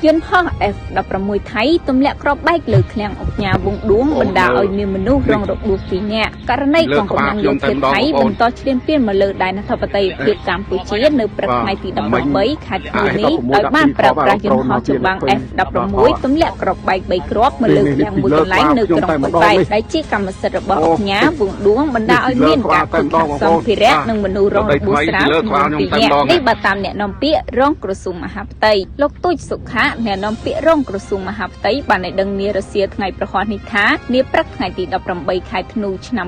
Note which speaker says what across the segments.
Speaker 1: យន្តហោះ F-16 ថៃទម្លាក់គ្រាប់បែកលើឃ្លាំងអុកញ៉ាវងដួងបណ្ដាឲ្យមានមនុស្សរងរបួស2នាក់ករណីកងកម្លាំងយោធាថៃបន្តឈ្លានពានមកលើដែនអធិបតេយ្យភាពកម្ពុជានៅព្រឹកថ្ងៃទី18ខែធ្នូនេះដោយបានប្រើប្រាស់យន្តហោះចម្បាំង F-16 ទម្លាក់គ្រាប់បែក3គ្រាប់មកលើឃ្លាំងមួយកន្លែងនៅក្រុងប៉ោយប៉ែតដែលជាកម្មសិទ្ធិរបស់អុកញ៉ាវងដួងបណ្ដាឲ្យមានការខូចខាតសម្ភារៈនិងមនុស្សរងរបួសស្រាលចំនួន2នាក់នេះបើតាមអ្នកនាំពាក្យរងក្រសួងមហាផ្ទៃលោកទូចសុខាអ្នកនាំពាក្យរងក្រសួងមហាផ្ទៃបានឲ្យដឹងនារសៀលថ្ងៃប្រហ័សនេះថានាព្រឹកថ្ងៃទី18ខែធ្នូឆ្នាំ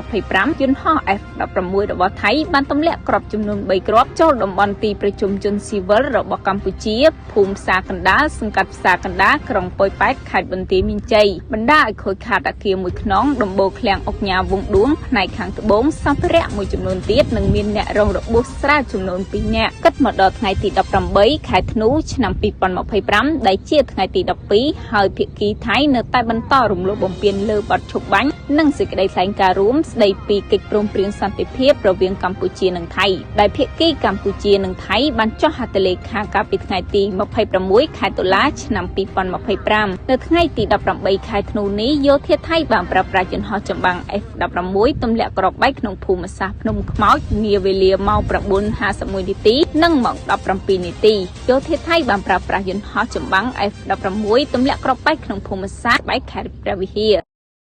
Speaker 1: 2025យន្តហោះ F-16 របស់ថៃបានទម្លាក់គ្រាប់ចំនួន3គ្រាប់ចូលតំបន់ទីប្រជុំជនស៊ីវិលរបស់កម្ពុជាភូមិផ្សារកណ្ដាលសង្កាត់ផ្សារកណ្ដាលក្រុងប៉ោយប៉ែតខេត្តបន្ទាយមានជ័យបណ្ដាឲ្យខូចខាតអគារមួយខ្នងដំបូលឃ្លាំងអុកញ៉ាវងដួងផ្នែកខាងត្បូងសម្ភារៈមួយចំនួនទៀតនិងមានអ្នករងរបួសស្រាលចំនួន2នាក់គិតមកដល់ថ្ងៃទី18ខែធ្នូឆ្នាំ2025ដែលជាថ្ងៃទី12ហើយភាគីថៃនៅតែបន្តរំលោភបំពានលើបទឈប់បាញ់និងសេចក្តីថ្លែងការណ៍រួមស្តីពីកិច្ចព្រមព្រៀងសន្តិភាពរវាងកម្ពុជានិងថៃដែលភាគីកម្ពុជានិងថៃបានចុះហត្ថលេខាកាលពីថ្ងៃទី26ខែតុលាឆ្នាំ2025នៅថ្ងៃទី18ខែធ្នូនេះយោធាថៃបានប្រើប្រាស់យន្តហោះចម្បាំង F-16 ទម្លាក់គ្រាប់បែកក្នុងភូមិសាស្ត្រភ្នំខ្មោចនាវេលាម៉ោង 9:51 នាទីនិងម៉ោង 17 នាទីយោធាថៃបានប្រើប្រាស់យន្តហោះចម្បាំង F-16 ទម្លាក់គ្រាប់បែកក្នុងភូមិសាស្ត្របែកខេត្តព្រះវិហារ